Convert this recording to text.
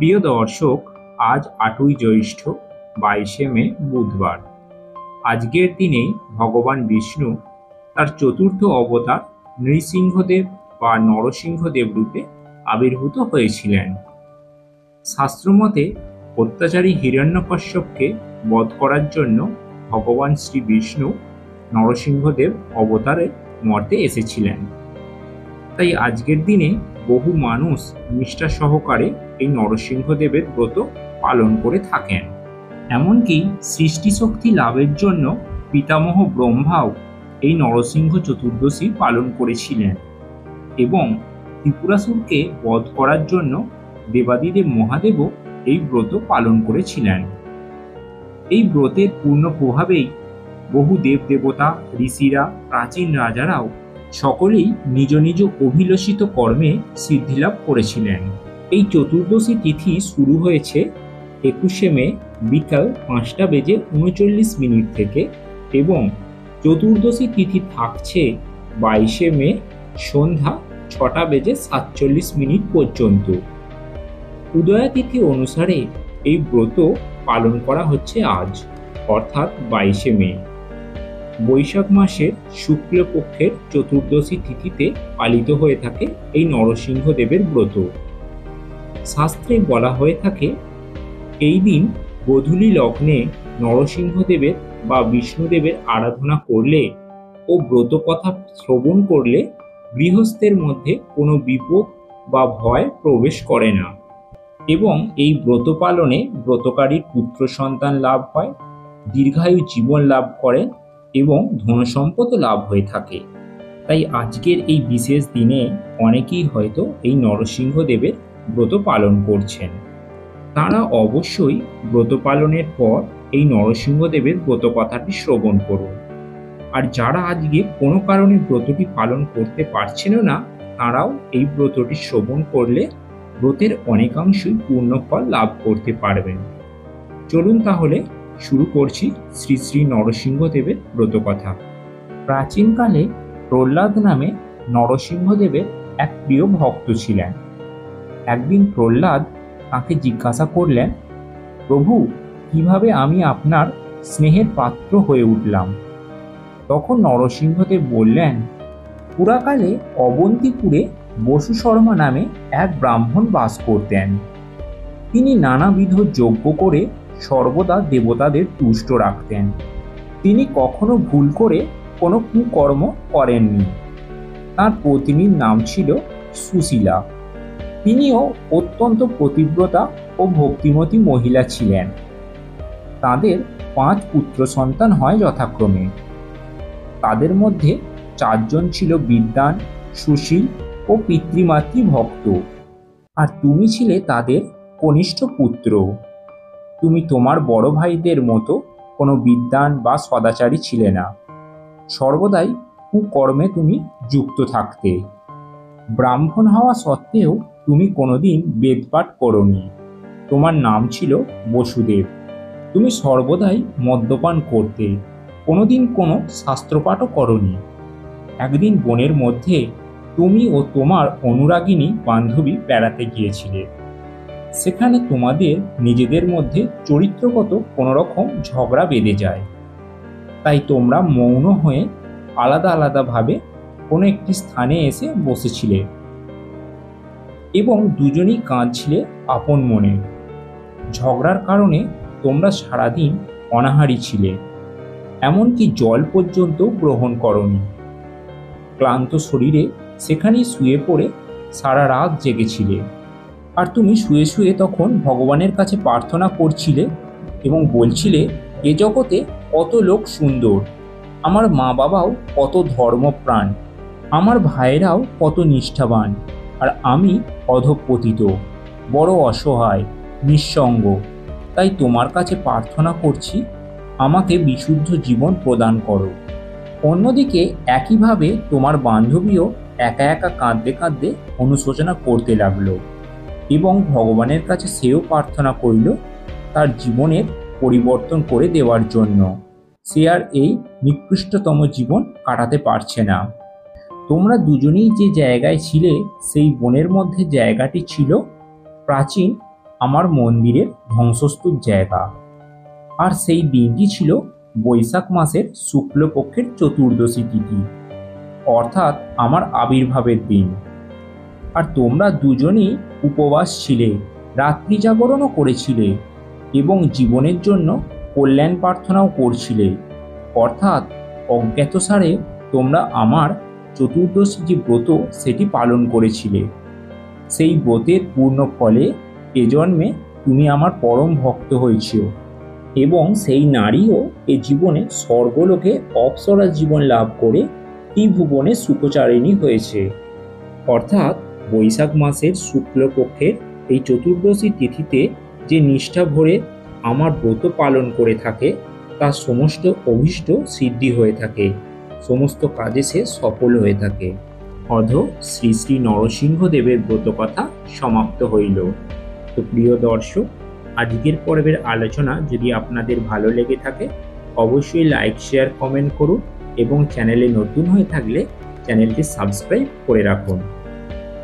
প্রিয় দর্শক, আজ ৮ই জ্যৈষ্ঠ ২২শে মে বুধবার। আজকের দিনেই ভগবান বিষ্ণু তার চতুর্থ অবতার নৃসিংহদেব বা নরসিংহদেব রূপে আবির্ভূত হয়েছিলেন। শাস্ত্রমতে অত্যাচারী হিরণ্যকশ্যপকে বধ করার জন্য ভগবান শ্রী বিষ্ণু নরসিংহদেব অবতারে মর্তে এসেছিলেন। তাই আজকের দিনে বহু মানুষ নিষ্ঠা সহকারে এই নরসিংহদেবের ব্রত পালন করে থাকেন। এমনকি সৃষ্টিশক্তি লাভের জন্য পিতামহ ব্রহ্মাও এই নরসিংহ চতুর্দশী পালন করেছিলেন এবং ত্রিপুরাসুরকে বধ করার জন্য দেবাদিদেব মহাদেবও এই ব্রত পালন করেছিলেন। এই ব্রতের পূর্ণ প্রভাবেই বহু দেবদেবতা, ঋষিরা, প্রাচীন রাজারাও সকলেই নিজ নিজ অভিলষিত কর্মে সিদ্ধিলাভ করেছিলেন। এই চতুর্দশী তিথি শুরু হয়েছে ২১শে মে বিকাল ৫টা বেজে ৩৯ মিনিট থেকে এবং চতুর্দশী তিথি থাকছে ২২শে মে সন্ধ্যা ৬টা বেজে ৪৭ মিনিট পর্যন্ত। উদয়া তিথি অনুসারে এই ব্রত পালন করা হচ্ছে আজ, অর্থাৎ ২২শে মে। বৈশাখ মাসের শুক্লপক্ষের চতুর্দশী তিথিতে পালিত হয়ে থাকে এই নরসিংহদেবের ব্রত। শাস্ত্রে বলা হয়ে থাকে, এই দিন গোধূলি লগ্নে নরসিংহদেবের বা বিষ্ণুদেবের আরাধনা করলে ও ব্রত কথা শ্রবণ করলে গৃহস্থের মধ্যে কোনো বিপদ বা ভয় প্রবেশ করে না এবং এই ব্রত পালনে ব্রতকারীর পুত্র সন্তান লাভ হয়, দীর্ঘায়ু জীবন লাভ করেন এবং ধনসম্পদ লাভ হয়ে থাকে। তাই আজকের এই বিশেষ দিনে অনেকেই হয়তো এই নরসিংহদেবের ব্রত পালন করছেন। তারা অবশ্যই ব্রত পালনের পর এই নরসিংহদেবের ব্রত কথাটি শ্রবণ করুন। আর যারা আজকে কোনো কারণে ব্রতটি পালন করতে পারছেন না, তারাও এই ব্রতটি শ্রবণ করলে ব্রতের অনেকাংশই পূর্ণফল লাভ করতে পারবেন। চলুন তাহলে শুরু করছি শ্রী শ্রী নরসিংহদেবের ব্রতকথা। প্রাচীনকালে প্রহ্লাদ নামে নরসিংহদেবের এক প্রিয় ভক্ত ছিলেন। একদিন প্রহ্লাদ তাকে জিজ্ঞাসা করলেন, প্রভু, কিভাবে আমি আপনার স্নেহের পাত্র হয়ে উঠলাম? তখন নরসিংহদেব বললেন, পুরাকালে অবন্তিপুরে বসু শর্মা নামে এক ব্রাহ্মণ বাস করতেন। তিনি নানাবিধ যজ্ঞ করে সর্বদা দেবতাদের তুষ্ট রাখতেন। তিনি কখনো ভুল করে কোনো কুকর্ম করেননি। তার পত্নীর নাম ছিল সুশীলা। তিনিও অত্যন্ত পতিব্রতা ও ভক্তিমতী মহিলা ছিলেন। তাদের ৫ পুত্র সন্তান হয় যথাক্রমে। তাদের মধ্যে ৪ জন ছিল বিদ্বান, সুশীল ও পিতৃমাতৃ ভক্ত, আর তুমি ছিলে তাদের কনিষ্ঠ পুত্র। তুমি তোমার বড় ভাইদের মতো কোনো বিদ্বান বা সদাচারী ছিলে না। সর্বদাই কুকর্মে তুমি যুক্ত থাকতে। ব্রাহ্মণ হওয়া সত্ত্বেও তুমি কোনোদিন বেদপাঠ করোনি। তোমার নাম ছিল বসুদেব। তুমি সর্বদাই মদ্যপান করতে, কোনোদিন কোনো শাস্ত্রপাঠও করোনি। একদিন বনের মধ্যে তুমি ও তোমার অনুরাগিনী বান্ধবী বেড়াতে গিয়েছিলে। সেখানে তোমাদের নিজেদের মধ্যে চরিত্রগত কোনো রকম ঝগড়া বেঁধে যায়। তাই তোমরা মৌন হয়ে আলাদা আলাদাভাবে কোনো একটি স্থানে এসে বসেছিলে এবং দুজনেই কাঁদছিলে আপন মনে। ঝগড়ার কারণে তোমরা সারাদিন অনাহারী ছিলে, এমনকি জল পর্যন্ত গ্রহণ করনি। ক্লান্ত শরীরে সেখানেই শুয়ে পড়ে সারা রাত জেগেছিলে। আর তুমি শুয়ে শুয়ে তখন ভগবানের কাছে প্রার্থনা করছিলে এবং বলছিলে, এ জগতে কত লোক সুন্দর, আমার মা বাবাও কত ধর্মপ্রাণ, আমার ভাইয়েরাও কত নিষ্ঠাবান, আর আমি অধঃপতিত, বড় অসহায়, নিঃসঙ্গ। তাই তোমার কাছে প্রার্থনা করছি, আমাকে বিশুদ্ধ জীবন প্রদান করো। অন্যদিকে একইভাবে তোমার বান্ধবীও একা একা কাঁদতে কাঁদতে অনুশোচনা করতে লাগলো এবং ভগবানের কাছে সেও প্রার্থনা করল তার জীবনের পরিবর্তন করে দেওয়ার জন্য। সে আর এই নিকৃষ্টতম জীবন কাটাতে পারছে না। তোমরা দুজনেই যে জায়গায় ছিলে সেই বনের মধ্যে জায়গাটি ছিল প্রাচীন আমার মন্দিরের ধ্বংসস্তূপ জায়গা। আর সেই দিনটি ছিল বৈশাখ মাসের শুক্লপক্ষের চতুর্দশী তিথি, অর্থাৎ আমার আবির্ভাবের দিন। আর তোমরা দুজনেই উপবাস ছিলে, রাত্রি জাগরণও করেছিলে এবং জীবনের জন্য কল্যাণ প্রার্থনাও করছিলে। অর্থাৎ অজ্ঞাতসারে তোমরা আমার চতুর্দশী যে ব্রত সেটি পালন করেছিলে। সেই ব্রতের পূর্ণ ফলে এ জন্মে তুমি আমার পরম ভক্ত হয়েছ এবং সেই নারীও এ জীবনে স্বর্গলোকে অপ্সরা জীবন লাভ করে ত্রিভুবনে সুখচারিণী হয়েছে। অর্থাৎ বৈশাখ মাসের শুক্লপক্ষের এই চতুর্দশী তিথিতে যে নিষ্ঠা ভরে আমার ব্রত পালন করে থাকে তার সমস্ত অভীষ্ট সিদ্ধি হয়ে থাকে, সমস্ত কাজে সে সফল হয়ে থাকে। অধ শ্রী শ্রী নরসিংহদেবের ব্রতকথা সমাপ্ত হইল। তো প্রিয় দর্শক, আজকের পর্বের আলোচনা যদি আপনাদের ভালো লেগে থাকে অবশ্যই লাইক, শেয়ার, কমেন্ট করুন এবং চ্যানেলে নতুন হয়ে থাকলে চ্যানেলটি সাবস্ক্রাইব করে রাখুন।